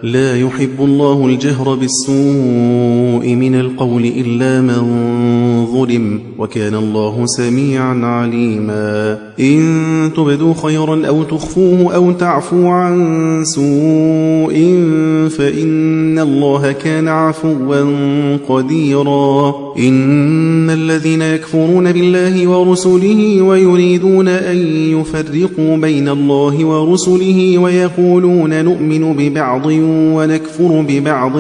لا يحب الله الجهر بالسوء من القول إلا من ظلم وكان الله سميعا عليما. إن تبدوا خيرا أو تخفوه أو تعفو عن سوء فإن الله كان عفوا قديرا. إن الذين يكفرون بالله ورسله ويريدون أن يفرقوا بين الله ورسله ويقولون نؤمن ببعض ونكفر ببعض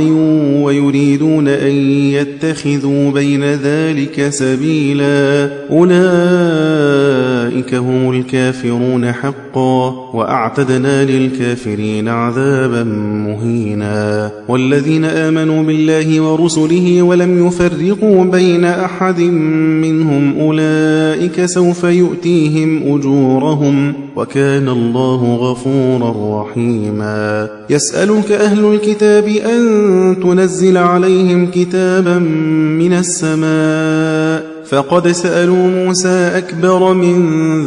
ويريدون أن يتخذوا بين ذلك سبيلا أولئك هم الكافرون حقا وأعتدنا للكافرين عذابا مهينا. والذين آمنوا بالله ورسله ولم يفرقوا بين أحد منهم أولئك سوف يؤتيهم أجورهم وكان الله غفورا رحيما. يسألك أهل الكتاب أن تنزل عليهم كتابا من السماء فقد سألوا موسى أكبر من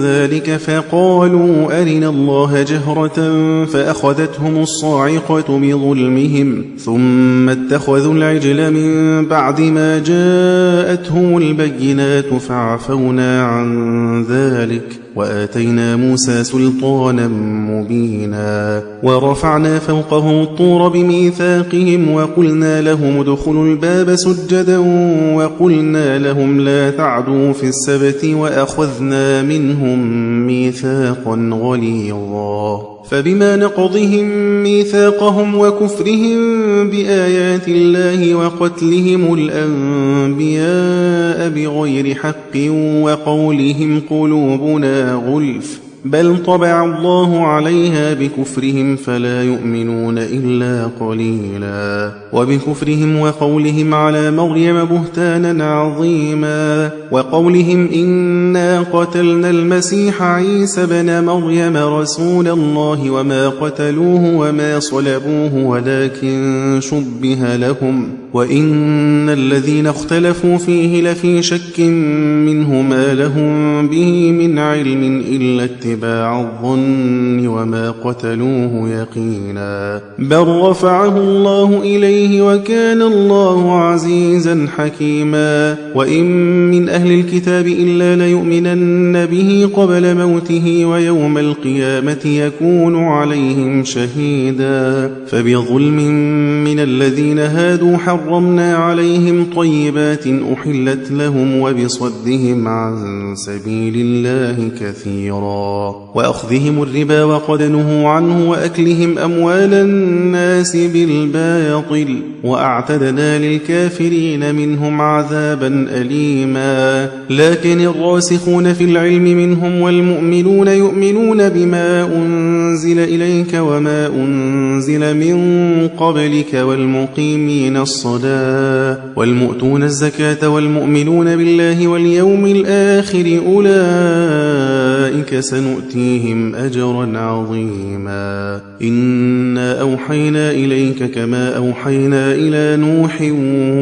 ذلك فقالوا أرنا الله جهرة فأخذتهم الصاعقة بظلمهم ثم اتخذوا العجل من بعد ما جاءتهم البينات فعفونا عن ذلك وآتينا موسى سلطانا مبينا. ورفعنا فوقهم الطور بميثاقهم وقلنا لهم ادخلوا الباب سجدا وقلنا لهم لا تعدوا في السبت وأخذنا منهم ميثاقا غليظا. فبما نقضهم ميثاقهم وكفرهم بآيات الله وقتلهم الأنبياء بغير حق وقولهم قلوبنا غلف بل طبع الله عليها بكفرهم فلا يؤمنون إلا قليلا. وبكفرهم وقولهم على مريم بهتانا عظيما وقولهم إنا قتلنا المسيح عيسى بن مريم رسول الله وما قتلوه وما صلبوه ولكن شبه لهم وإن الذين اختلفوا فيه لفي شك منه ما لهم به من علم إلا اتباع الظن وما قتلوه يقينا بل رفعه الله إليه وكان الله عزيزا حكيما. وإن من أهل الكتاب إلا ليؤمنن به قبل موته ويوم القيامة يكون عليهم شهيدا. فبظلم من الذين هادوا حرمنا عليهم طيبات أحلت لهم وبصدهم عن سبيل الله كثيرا وأخذهم الربا وقد نهوا عنه وأكلهم أموال الناس بالباطل وأعتدنا للكافرين منهم عذابا أليما. لكن الراسخون في العلم منهم والمؤمنون يؤمنون بما أنزل إليك وما أنزل من قبلك والمقيمين الصلاة والمؤتون الزكاة والمؤمنون بالله واليوم الآخر أولئك سنؤتيهم أجرا عظيما. إنا أوحينا إليك كما أوحينا إلى نوح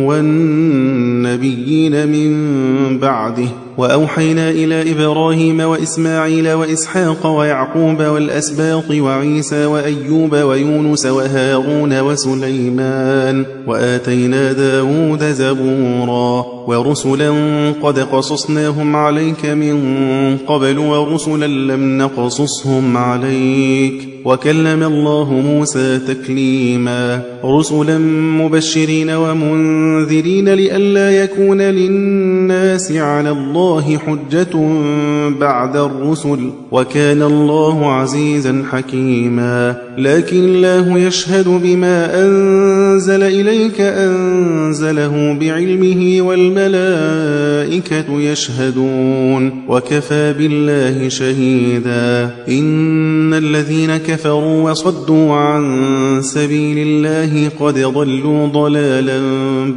والنبيين من بعده وأوحينا إلى إبراهيم وإسماعيل وإسحاق ويعقوب والأسباط وعيسى وأيوب ويونس وهارون وسليمان وآتينا داود زبورا ورسلا قد قصصناهم عليك من قبل ورسلا لم نقصصهم عليك وكلم الله موسى تكليما. رسلا مبشرين ومنذرين لئلا يكون للناس على الله حجة بعد الرسل وكان الله عزيزا حكيما. لكن الله يشهد بما أنزل إليك أنزله بعلمه والملائكة يشهدون وكفى بالله شهيدا. إن الذين كفروا وصدوا عن سبيل الله قد ضلوا ضلالا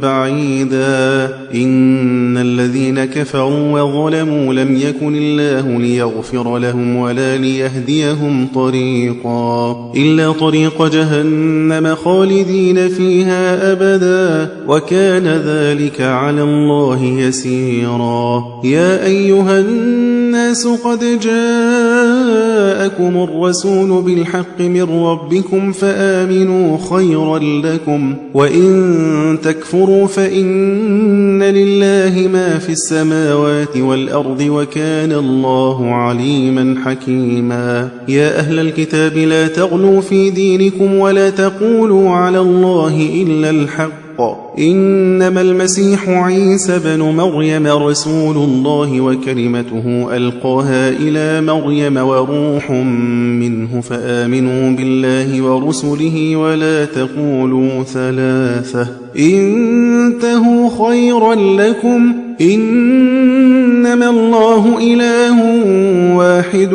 بعيدا. إن الذين كفروا وظلموا لم يكن الله ليغفر لهم ولا ليهديهم طريقا إلا طريق جهنم خالدين فيها أبدا وكان ذلك على الله يسيرا. يا أيها الناس قد جاءكم جاءكم الرسول بالحق من ربكم فآمنوا خيرا لكم، وإن تكفروا فإن لله ما في السماوات والأرض وكان الله عليما حكيما. يا أهل الكتاب لا تغلوا في دينكم ولا تقولوا على الله إلا الحق، إنما المسيح عيسى بن مريم رسول الله وكلمته ألقاها إلى مريم وروح منه، فآمنوا بالله ورسله ولا تقولوا ثلاثة، انتهوا خيرا لكم، إنما الله إله واحد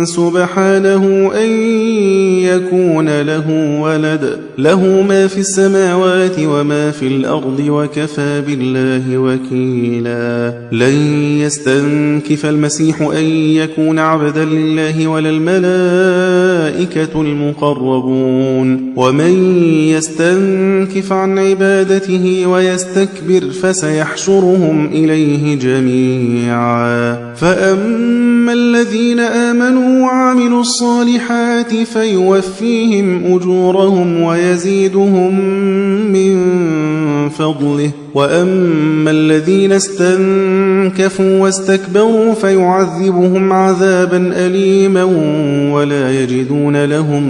سبحانه أن يكون له ولد، له ما في السماوات وما في الأرض وكفى بالله وكيلا. لن يستنكف المسيح أن يكون عبدا لله ولا الملائكة المقربون، ومن يستنكف عن عبادته ويستكبر فسيحشرهم إليه جميعا. فأما الذين آمنوا وعملوا الصالحات فيوفيهم أجورهم ويزيدهم من فضله، وأما الذين استنكفوا واستكبروا فيعذبهم عذابا أليما ولا يجدون لهم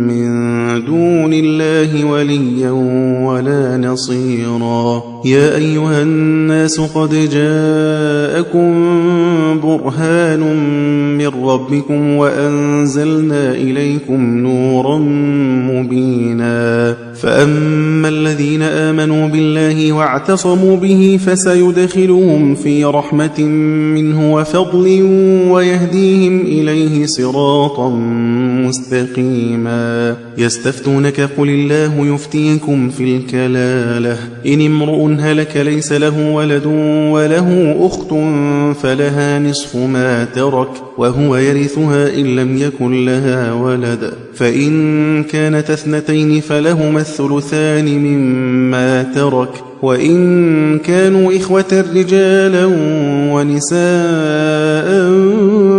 من دون الله وليا ولا نصيرا. يا أيها الناس قد جاءكم برهان من ربكم وأنزلنا إليكم نورا مبينا. فأما الذين آمنوا بالله واعتصموا به فسيدخلهم في رحمة منه وفضل ويهديهم إليه صراطا مستقيما. يستفتونك قل الله يفتيكم في الكلالة، إن امرؤ هلك ليس له ولد وله أخت فلها نصف ما ترك وهو يرثها إن لم يكن لها ولد، فإن كانت اثنتين فلهما الثلثان مما ترك، وإن كانوا إخوة رجالا ونساء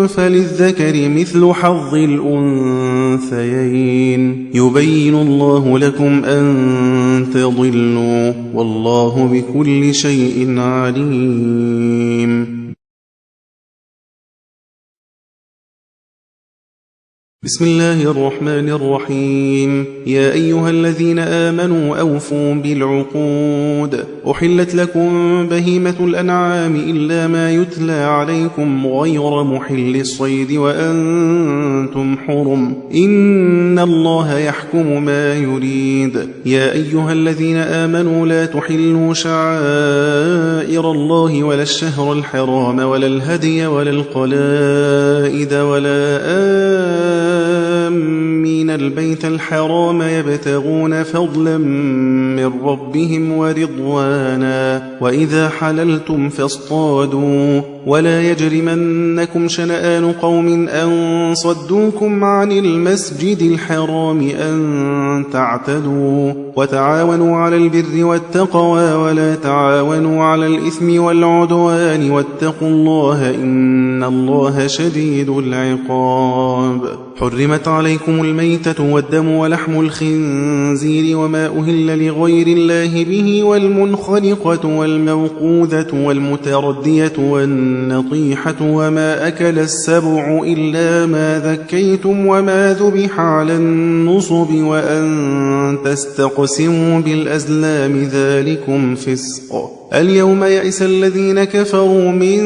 فللذكر مثل حظ الأنثيين. يبين الله لكم أن تضلوا والله بكل شيء عليم. بسم الله الرحمن الرحيم. يا أيها الذين آمنوا أوفوا بالعقود. أحلت لكم بهيمة الأنعام إلا ما يتلى عليكم غير محل الصيد وأنتم حرم، إن الله يحكم ما يريد. يا أيها الذين آمنوا لا تحلوا شعائر الله ولا الشهر الحرام ولا الهدي ولا القلائد ولا آمين البيت الحرام يبتغون فضلا من ربهم ورضوانا، وإذا حللتم فاصطادوا، ولا يجرمنكم شنآن قوم أن صدوكم عن المسجد الحرام أن تعتدوا، وتعاونوا على البر والتقوى ولا تعاونوا على الإثم والعدوان، واتقوا الله إن الله شديد العقاب. حرمت عليكم الميتة والدم ولحم الخنزير وما أهل لغير الله به والمنخنقة والموقوذة والمتردية والنطيحة وما أكل السبع إلا ما ذكيتم وما ذبح على النصب وأن تستقسموا بالأزلام ذلكم فسق. اليوم يئس الذين كفروا من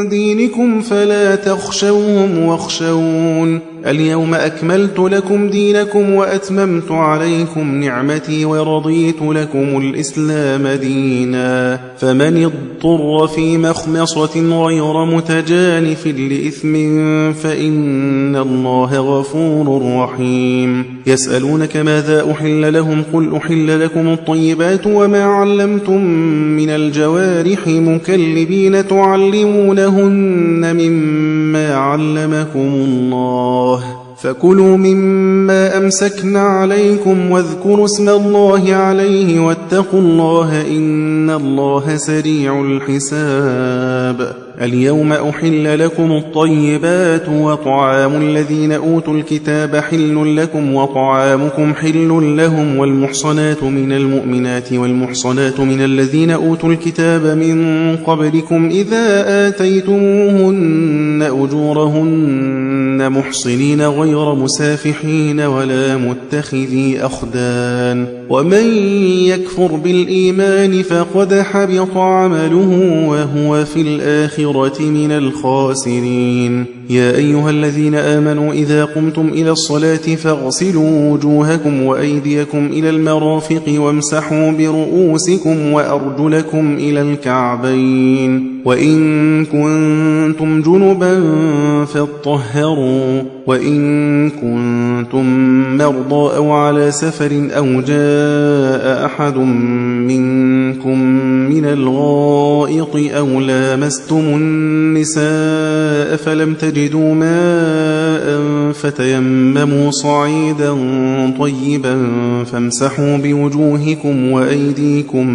دينكم فلا تخشوهم واخشون. اليوم أكملت لكم دينكم وأتممت عليكم نعمتي ورضيت لكم الإسلام دينا. فمن اضطر في مخمصة غير متجانف لإثم فإن الله غفور رحيم. يسألونك ماذا أحل لهم قل أحل لكم الطيبات وما علمتم من الجوارح مكلبين تعلمونهن مما علمكم الله، فكلوا مما أمسكنا عليكم واذكروا اسم الله عليه واتقوا الله إن الله سريع الحساب. اليوم أحل لكم الطيبات وطعام الذين أوتوا الكتاب حل لكم وطعامكم حل لهم والمحصنات من المؤمنات والمحصنات من الذين أوتوا الكتاب من قبلكم إذا آتيتموهن أجورهن محصنين غير مسافحين ولا متخذي أخدان ومن يكفر بالإيمان فقد حبط عمله وهو في الآخرة من الخاسرين يا أيها الذين آمنوا إذا قمتم إلى الصلاة فاغسلوا وجوهكم وأيديكم إلى المرافق وامسحوا برؤوسكم وأرجلكم إلى الكعبين وإن كنتم جنبا فاطهروا وإن كنتم مرضى أو على سفر أو جاء أحد منكم من الغائط أو لامستم النساء فلم تجدوا ماء فتيمموا صعيدا طيبا فامسحوا بوجوهكم وأيديكم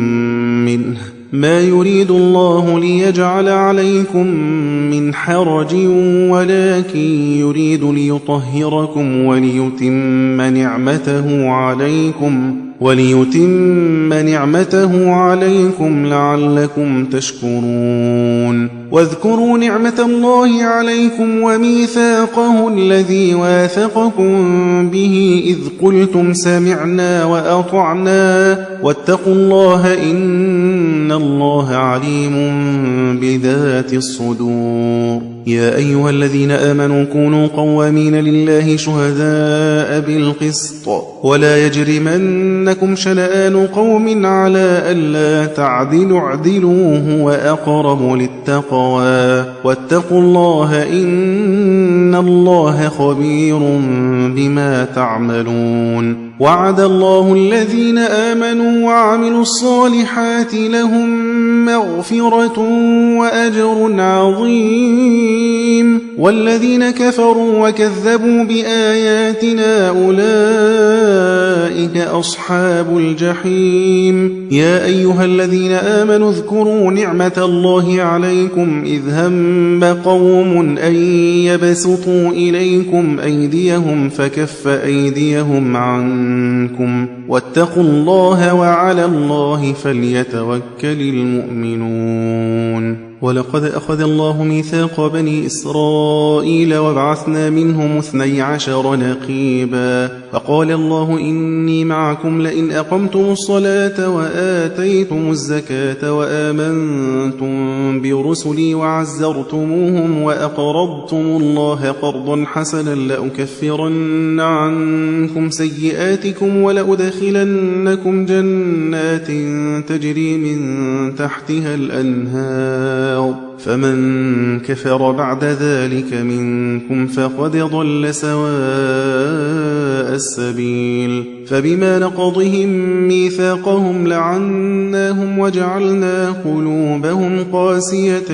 منه ما يريد الله ليجعل عليكم من حرج ولكن يريد ليطهركم وليتم نعمته عليكم لعلكم تشكرون واذكروا نعمة الله عليكم وميثاقه الذي واثقكم به إذ قلتم سمعنا وأطعنا واتقوا الله إن الله عليم بذات الصدور يا أيها الذين آمنوا كونوا قوامين لله شهداء بالقسط ولا يجرمنكم شنآن قوم على ألا تعدلوا اعدلوا هو أقرب للتقوى واتقوا الله إن الله خبير بما تعملون وعد الله الذين آمنوا وعملوا الصالحات لهم مغفرة وأجر عظيم والذين كفروا وكذبوا بآياتنا أولئك أصحاب الجحيم يا أيها الذين آمنوا اذكروا نعمة الله عليكم إذ هم قوم أن يبسطوا إليكم أيديهم فكف أيديهم عنكم واتقوا الله وعلى الله فليتوكل المؤمنون ولقد أخذ الله ميثاق بني إسرائيل وبعثنا منهم 12 نقيبا فقال الله إني معكم لئن أقمتم الصلاة وآتيتم الزكاة وآمنتم برسلي وعزرتموهم وأقرضتم الله قرضا حسنا لأكفرن عنكم سيئاتكم ولأدخلنكم جنات تجري من تحتها الأنهار فمن كفر بعد ذلك منكم فقد ضل سواء السبيل فبما نقضهم ميثاقهم لعناهم وجعلنا قلوبهم قاسية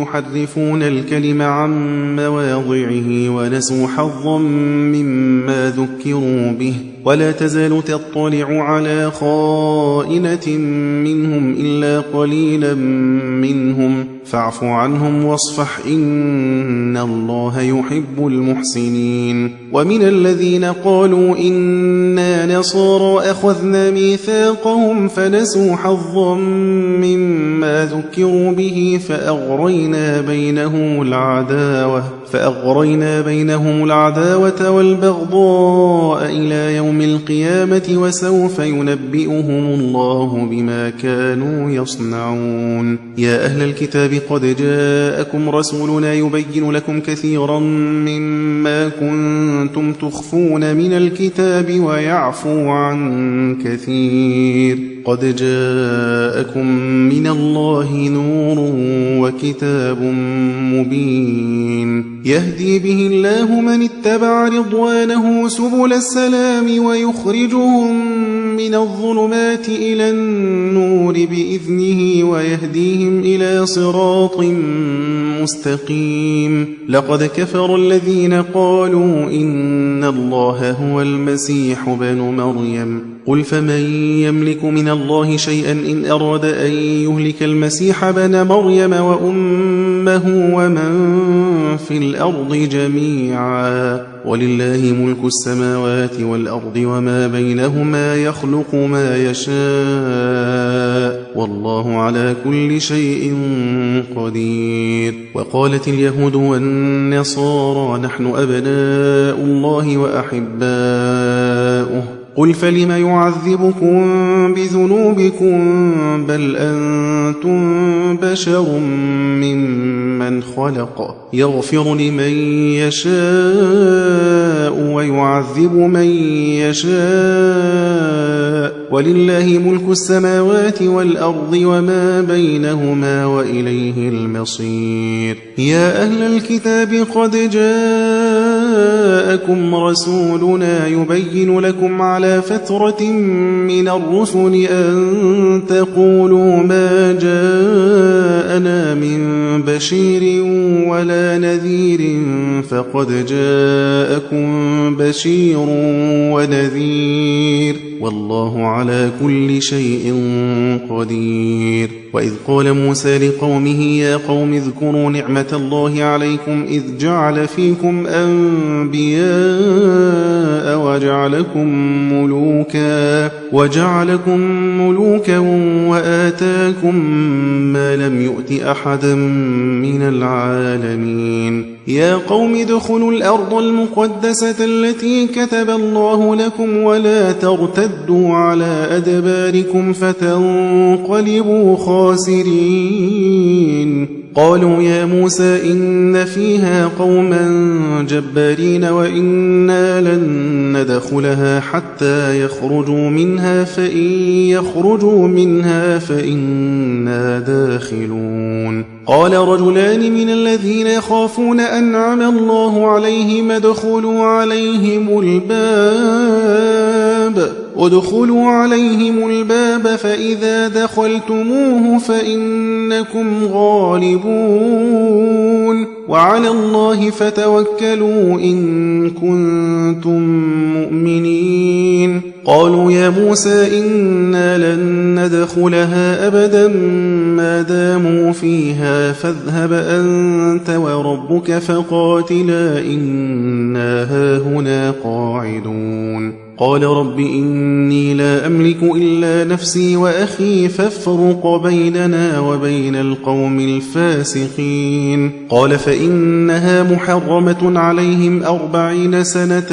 يحرفون الكلم عن مواضعه ونسوا حظا مما ذكروا به ولا تزال تطلع على خائنة منهم إلا قليلا منهم فاعف عنهم واصفح إن الله يحب المحسنين ومن الذين قالوا إنا نصارى أخذنا ميثاقهم فنسوا حظا مما ذكروا به فأغرينا بينهم العداوة والبغضاء إلى يوم القيامة وسوف ينبئهم الله بما كانوا يصنعون يا أهل الكتاب قد جاءكم رسولنا يبين لكم كثيرا مما كنتم تخفون من الكتاب ويعفو عن كثير قد جاءكم من الله نور وكتاب مبين يهدي به الله من اتبع رضوانه سبل السلام ويخرجهم من الظلمات إلى النور بإذنه ويهديهم إلى صراط مستقيم. لقد كفر الذين قالوا إن الله هو المسيح بن مريم قل فمن يملك من الله شيئا إن أراد أن يهلك المسيح بن مريم وأمه ومن في الأرض جميعا ولله ملك السماوات والأرض وما بينهما يخلق ما يشاء والله على كل شيء قدير. وقالت اليهود والنصارى نحن أبناء الله وأحباؤه قل فلم يعذبكم بذنوبكم بل أنتم بشر ممن خلق يغفر لمن يشاء ويعذب من يشاء ولله ملك السماوات والأرض وما بينهما وإليه المصير. يا أهل الكتاب قد جاءكم رسولنا يبين لكم على فترة من الرسل أن تقولوا ما جاءنا من بشير ولا نذير فقد جاءكم بشير ونذير والله على كل شيء قدير. وإذ قال موسى لقومه يا قوم اذكروا نعمة الله عليكم إذ جعل فيكم أنبياء وجعلكم ملوكا وآتاكم ما لم يؤت أحدا من العالمين. يا قوم ادخلوا الأرض المقدسة التي كتب الله لكم ولا ترتدوا على أدباركم فتنقلبوا خاسرين. قالوا يا موسى إن فيها قوما جبارين وإنا لن ندخلها حتى يخرجوا منها فإن يخرجوا منها فإنا داخلون. قال رجلان من الذين يخافون أنعم الله عليهم ادخلوا عليهم الباب فإذا دخلتموه فإنكم غالبون وعلى الله فتوكلوا إن كنتم مؤمنين. قالوا يا موسى إنا لن ندخلها أبدا ما داموا فيها فاذهب أنت وربك فقاتلا إنا هاهنا قاعدون. قال رب إني لا أملك إلا نفسي وأخي فافرق بيننا وبين القوم الفاسقين. قال فإنها محرمة عليهم 40 سنة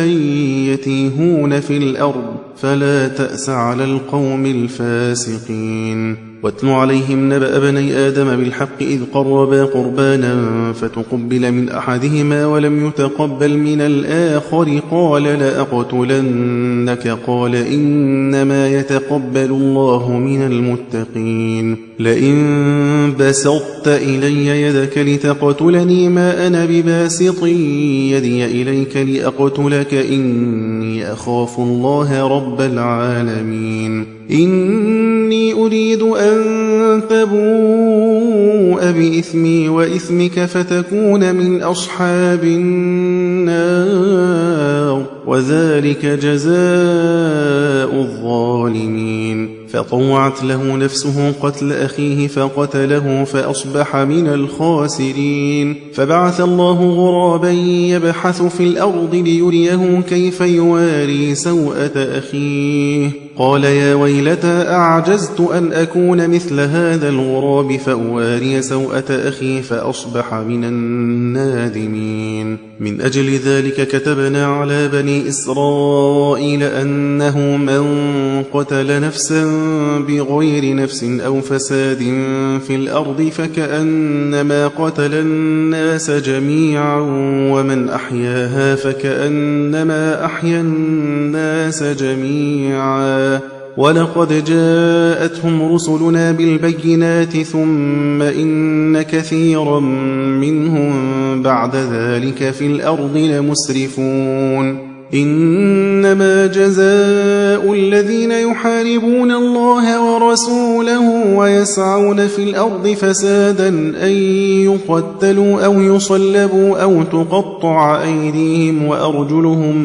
يتيهون في الأرض فلا تأس على القوم الفاسقين. واتل عليهم نبأ بني آدم بالحق إذ قربا قربانا فتقبل من أحدهما ولم يتقبل من الآخر قال لأقتلنك قال إنما يتقبل الله من المتقين. لئن بسطت إلي يدك لتقتلني ما أنا بباسط يدي إليك لأقتلك إني أخاف الله رب العالمين. إني أريد أن تبوء بإثمي وإثمك فتكون من أصحاب النار وذلك جزاء الظالمين. فطوعت له نفسه قتل أخيه فقتله فأصبح من الخاسرين. فبعث الله غرابا يبحث في الأرض ليريه كيف يواري سوءة أخيه قال يا ويلتى أعجزت أن أكون مثل هذا الغراب فأواري سوءة أخي فأصبح من النادمين. من أجل ذلك كتبنا على بني إسرائيل أنه من قتل نفسا بغير نفس أو فساد في الأرض فكأنما قتل الناس جميعا ومن أحياها فكأنما أحيا الناس جميعا ولقد جاءتهم رسلنا بالبينات ثم إن كثيرا منهم بعد ذلك في الأرض لمسرفون إنما جزاء الذين يحاربون الله ورسوله ويسعون في الأرض فسادا أن يقتلوا أو يصلبوا أو تقطع أيديهم وأرجلهم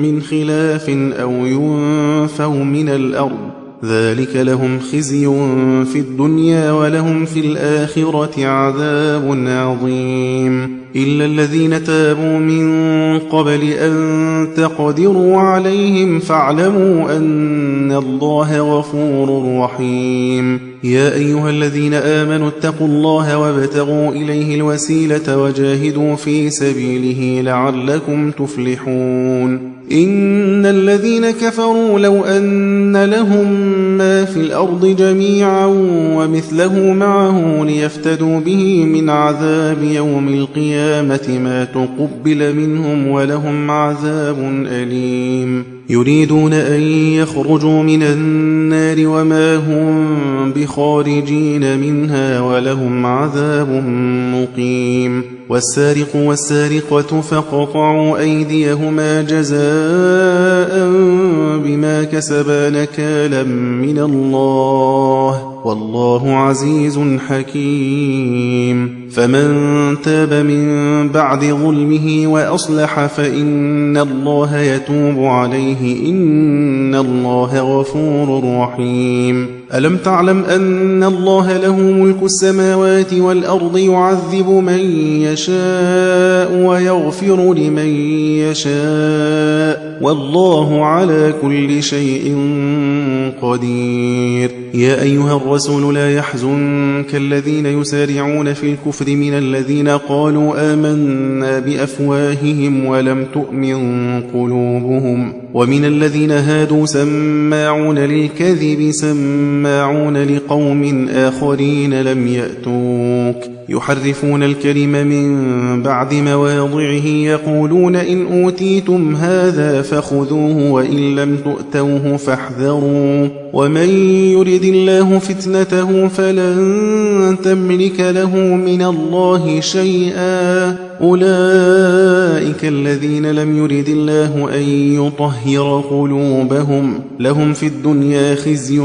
من خلاف أو ينفوا من الأرض ذلك لهم خزي في الدنيا ولهم في الآخرة عذاب عظيم إلا الذين تابوا من قبل أن تقدروا عليهم فاعلموا أن الله غفور رحيم يا أيها الذين آمنوا اتقوا الله وابتغوا إليه الوسيلة وجاهدوا في سبيله لعلكم تفلحون إن الذين كفروا لو أن لهم ما في الأرض جميعا ومثله معه ليفتدوا به من عذاب يوم القيامة ما تقبل منهم ولهم عذاب أليم يريدون أن يخرجوا من النار وما هم بخارجين منها ولهم عذاب مقيم والسارق والسارقة فاقطعوا أيديهما جزاء بما كسبا نكالا من الله والله عزيز حكيم فمن تاب من بعد ظلمه وأصلح فإن الله يتوب عليه إن الله غفور رحيم ألم تعلم أن الله له ملك السماوات والأرض يعذب من يشاء ويغفر لمن يشاء والله على كل شيء قدير يا أيها الرسول لا يحزنك الذين يسارعون في الكفر من الذين قالوا آمنا بأفواههم ولم تؤمن قلوبهم ومن الذين هادوا سماعون للكذب سماعون لقوم آخرين لم يأتوك يحرفون الكلم من بعد مواضعه يقولون إن أوتيتم هذا فخذوه وإن لم تؤتوه فاحذروا ومن يرد الله فتنته فلن تملك له من الله شيئا أولئك الذين لم يرد الله أن يطهر قلوبهم لهم في الدنيا خزي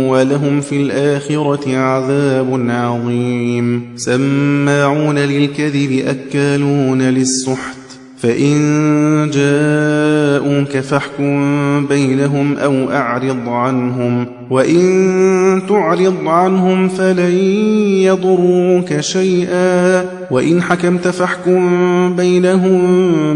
ولهم في الآخرة عذاب عظيم سماعون للكذب أكالون للسحت فإن جاءوك فاحكم بينهم أو أعرض عنهم وإن تعرض عنهم فلن يضروك شيئا وإن حكمت فاحكم بينهم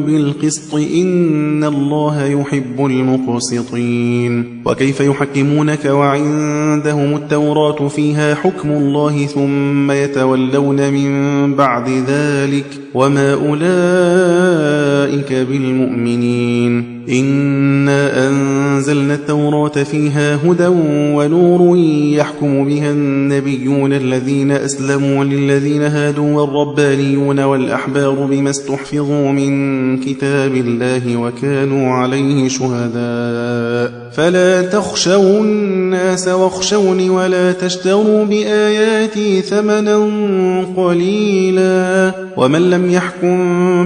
بالقسط إن الله يحب المقسطين وكيف يحكمونك وعندهم التوراة فيها حكم الله ثم يتولون من بعد ذلك وما أولئك بالمؤمنين إنا أنزلنا التوراة فيها هدى ونور يحكم بها النبيون الذين أسلموا للذين هادوا والربانيون والأحبار بما استحفظوا من كتاب الله وكانوا عليه شهداء فلا تخشوا الناس واخشوني ولا تشتروا بآياتي ثمنا قليلا ومن لم يحكم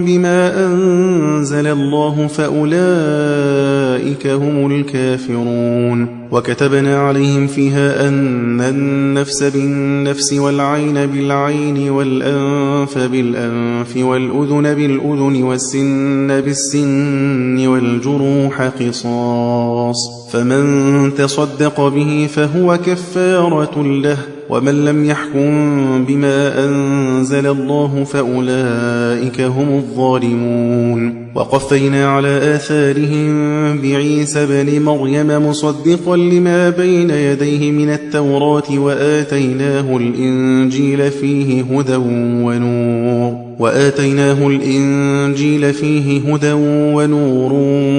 بما أنزل الله فأولئك هم الكافرون وكتبنا عليهم فيها أن النفس بالنفس والعين بالعين والأنف بالأنف والأذن بالأذن والسن بالسن والجروح قصاص فمن تصدق به فهو كفارة له ومن لم يحكم بما أنزل الله فأولئك هم الظالمون وقفينا على آثارهم بعيسى بن مريم مصدقا لما بين يديه من التوراة وآتيناه الإنجيل فيه هدى ونور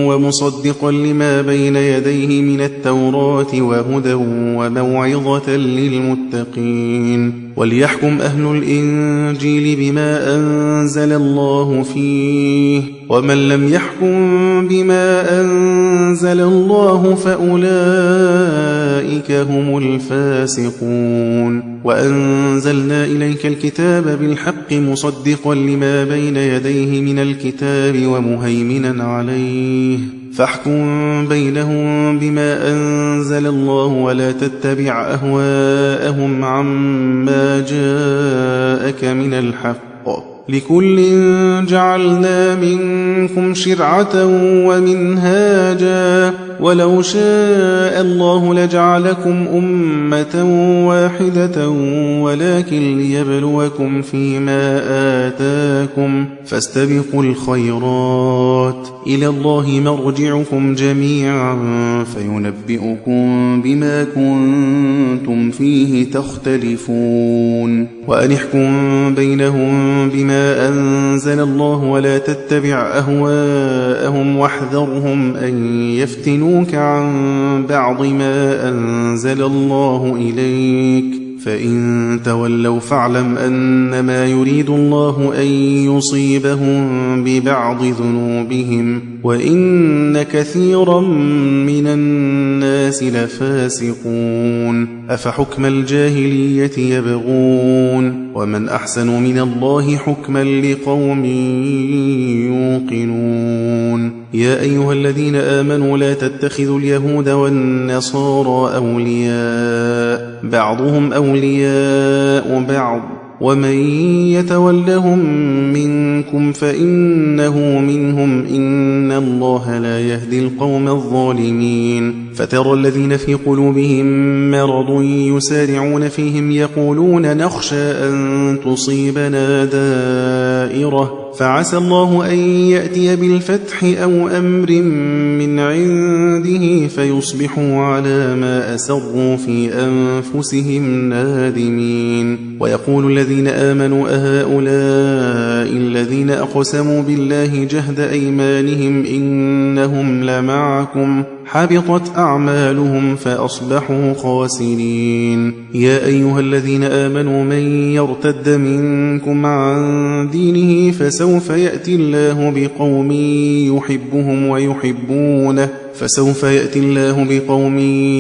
ومصدقا لما بين يديه من التوراة وهدى وموعظة للمتقين للمتقين وليحكم أهل الإنجيل بما أنزل الله فيه ومن لم يحكم بما أنزل الله فأولئك هم الفاسقون وأنزلنا إليك الكتاب بالحق مصدقا لما بين يديه من الكتاب ومهيمنا عليه فاحكم بينهم بما أنزل الله ولا تتبع أهواءهم عما جاءك من الحق لكل جعلنا منكم شرعة ومنهاجا ولو شاء الله لجعلكم أمة واحدة ولكن ليبلوكم فيما آتاكم فاستبقوا الخيرات إلى الله مرجعكم جميعا فينبئكم بما كنتم فيه تختلفون وأن احكم بينهم بما أنزل الله ولا تتبع أهواءهم واحذرهم أن يفتنوك عن بعض ما أنزل الله إليك فإن تولوا فاعلم أنما يريد الله أن يصيبهم ببعض ذنوبهم وإن كثيرا من الناس لفاسقون أفحكم الجاهلية يبغون ومن أحسن من الله حكما لقوم يوقنون يا أيها الذين آمنوا لا تتخذوا اليهود والنصارى أولياء بعضهم أولياء بعض ومن يتولهم منكم فإنه منهم إن الله لا يهدي القوم الظالمين فترى الذين في قلوبهم مرض يسارعون فيهم يقولون نخشى أن تصيبنا دائرة فعسى الله أن يأتي بالفتح أو أمر من عنده فيصبحوا على ما أسروا في أنفسهم نادمين ويقول الذين آمنوا أهؤلاء الذين أقسموا بالله جهد أيمانهم إنهم لمعكم حبطت أعمالهم فأصبحوا خاسرين يا أيها الذين آمنوا من يرتد منكم عن دينه فسوف يأتي الله بقوم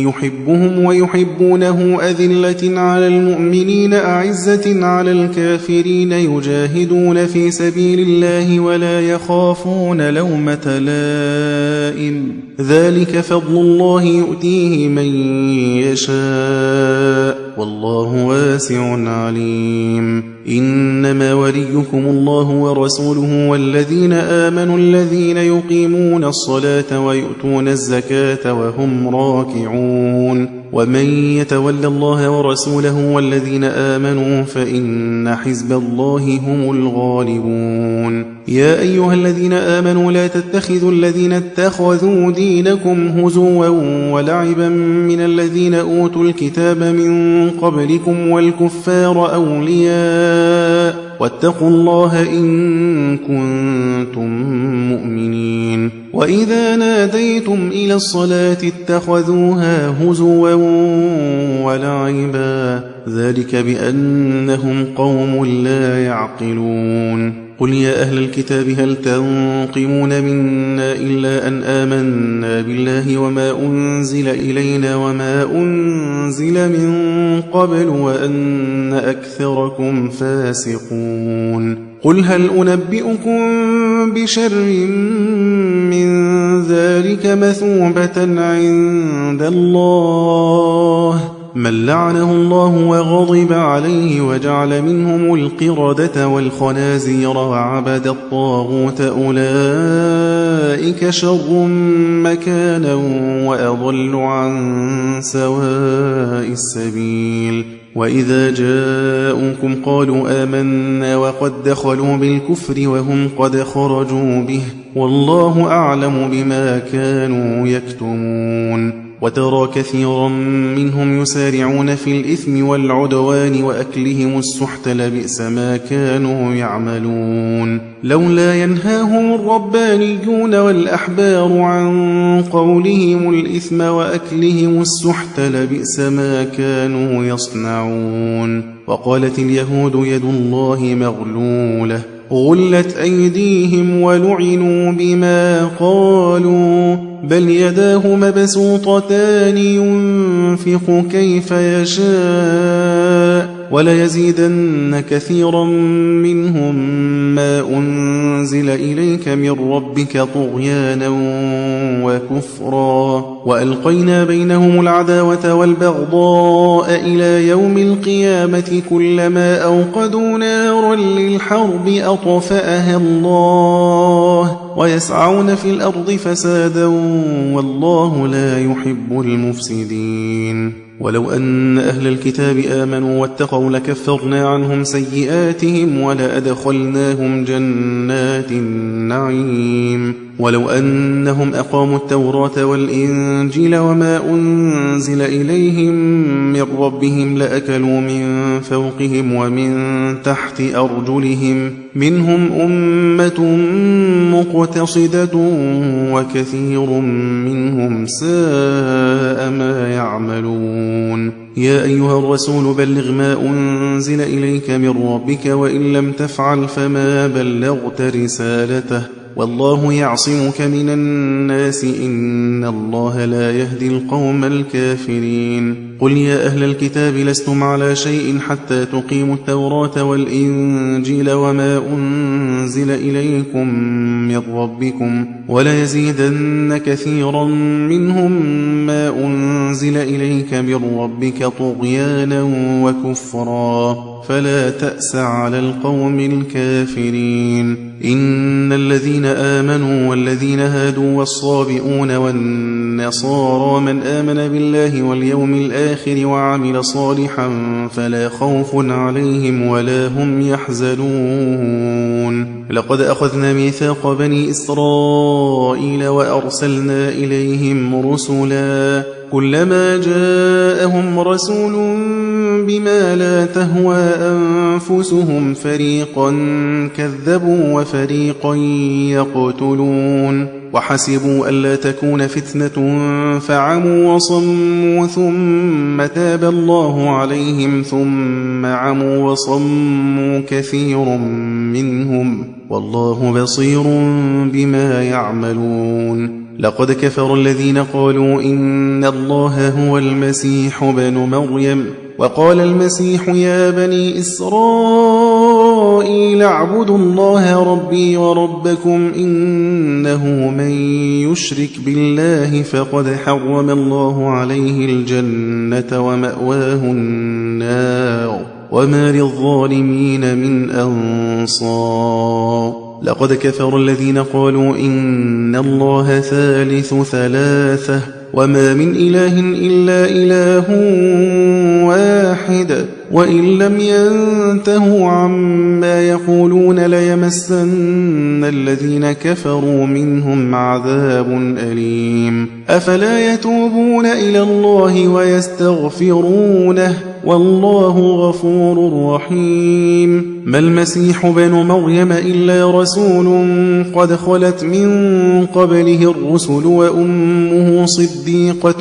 يحبهم ويحبونه أذلة على المؤمنين أعزة على الكافرين يجاهدون في سبيل الله ولا يخافون لومة لائم ذلك فضل الله يؤتيه من يشاء والله واسع عليم إنما وليكم الله ورسوله والذين آمنوا الذين يقيمون الصلاة ويؤتون الزكاة وهم راكعون ومن يتول الله ورسوله والذين آمنوا فإن حزب الله هم الغالبون يا أيها الذين آمنوا لا تتخذوا الذين اتخذوا دينكم هزوا ولعبا من الذين أوتوا الكتاب من قبلكم والكفار أولياء واتقوا الله إن كنتم مؤمنين وإذا ناديتم إلى الصلاة اتخذوها هزوا ولعبا ذلك بأنهم قوم لا يعقلون قل يا أهل الكتاب هل تنقمون منا إلا أن آمنا بالله وما أنزل إلينا وما أنزل من قبل وأن أكثركم فاسقون قل هل أنبئكم بشر من ذلك مثوبة عند الله من لعنه الله وغضب عليه وجعل منهم القردة والخنازير وعبد الطاغوت أولئك شر مكانا وأضل عن سواء السبيل وإذا جاءوكم قالوا آمنا وقد دخلوا بالكفر وهم قد خرجوا به والله أعلم بما كانوا يكتمون وترى كثيرا منهم يسارعون في الإثم والعدوان وأكلهم السحت لبئس ما كانوا يعملون لولا ينهاهم الربانيون والأحبار عن قولهم الإثم وأكلهم السحت لبئس ما كانوا يصنعون وقالت اليهود يد الله مغلولة غلت أيديهم ولعنوا بما قالوا بل يداه مبسوطتان ينفق كيف يشاء وليزيدن كثيرا منهم ما أنزل إليك من ربك طغيانا وكفرا وألقينا بينهم العداوة والبغضاء إلى يوم القيامة كلما أوقدوا نارا للحرب أطفأها الله ويسعون في الأرض فسادا والله لا يحب المفسدين ولو أن أهل الكتاب آمنوا واتقوا لكفرنا عنهم سيئاتهم ولأدخلناهم جنات النعيم ولو أنهم أقاموا التوراة والإنجيل وما أنزل إليهم من ربهم لأكلوا من فوقهم ومن تحت أرجلهم منهم أمة مقتصدة وكثير منهم ساء ما يعملون يا أيها الرسول بلغ ما أنزل إليك من ربك وإن لم تفعل فما بلغت رسالته والله يعصمك من الناس إن الله لا يهدي القوم الكافرين قل يا أهل الكتاب لستم على شيء حتى تقيموا التوراة والإنجيل وما أنزل إليكم من ربكم وليزيدن كثيرا منهم ما أنزل إليك من ربك طغيانا وكفرا فلا تأس على القوم الكافرين إن الذين آمنوا والذين هادوا والصابئون والنصارى من آمن بالله واليوم الآخر وعمل صالحا فلا خوف عليهم ولا هم يحزنون لقد أخذنا ميثاق بني إسرائيل وأرسلنا إليهم رسلا كلما جاءهم رسول بما لا تهوى أنفسهم فريقا كذبوا وفريقا يقتلون وحسبوا ألا تكون فتنة فعموا وصموا ثم تاب الله عليهم ثم عموا وصموا كثير منهم والله بصير بما يعملون لقد كفر الذين قالوا إن الله هو المسيح ابن مريم وقال المسيح يا بني إسرائيل اعبدوا الله ربي وربكم إنه من يشرك بالله فقد حرم الله عليه الجنة ومأواه النار وما للظالمين من أنصار لقد كفر الذين قالوا إن الله ثالث ثلاثة وما من إله إلا إله واحد وإن لم ينتهوا عما يقولون ليمسن الذين كفروا منهم عذاب أليم أفلا يتوبون إلى الله ويستغفرونه والله غفور رحيم ما المسيح ابن مريم إلا رسول قد خلت من قبله الرسل وأمه صديقة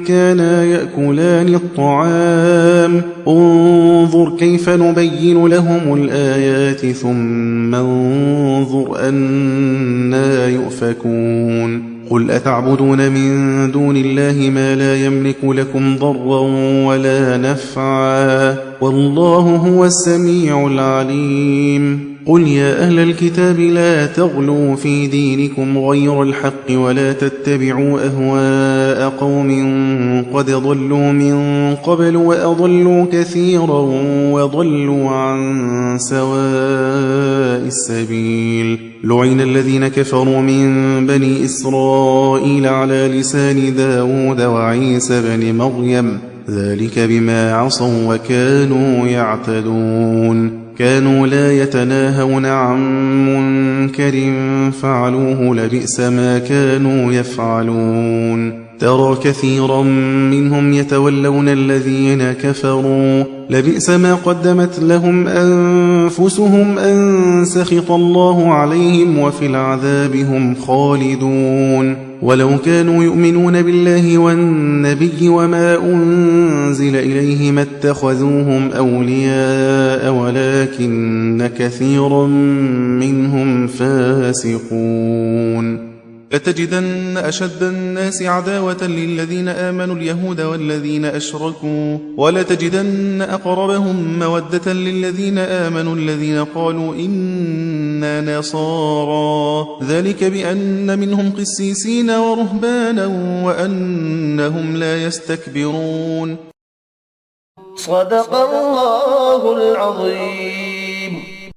كانا يأكلان الطعام انظر كيف نبين لهم الآيات ثم انظر أنا يؤفكون قل أتعبدون من دون الله ما لا يملك لكم ضرا ولا نفعا والله هو السميع العليم قل يا أهل الكتاب لا تغلوا في دينكم غير الحق ولا تتبعوا أهواء قوم قد ضلوا من قبل وأضلوا كثيرا وضلوا عن سواء السبيل لعن الذين كفروا من بني إسرائيل على لسان داود وعيسى بن مريم ذلك بما عصوا وكانوا يعتدون كانوا لا يتناهون عن منكر فعلوه لبئس ما كانوا يفعلون ترى كثيرا منهم يتولون الذين كفروا لبئس ما قدمت لهم أنفسهم أن سخط الله عليهم وفي العذاب هم خالدون ولو كانوا يؤمنون بالله والنبي وما أنزل إليه ما اتخذوهم أولياء ولكن كثيرا منهم فاسقون لتجدن أشد الناس عداوة للذين آمنوا اليهود والذين أشركوا ولتجدن أقربهم مودة للذين آمنوا الذين قالوا إنا نصارى ذلك بأن منهم قسيسين ورهبانا وأنهم لا يستكبرون صدق الله العظيم.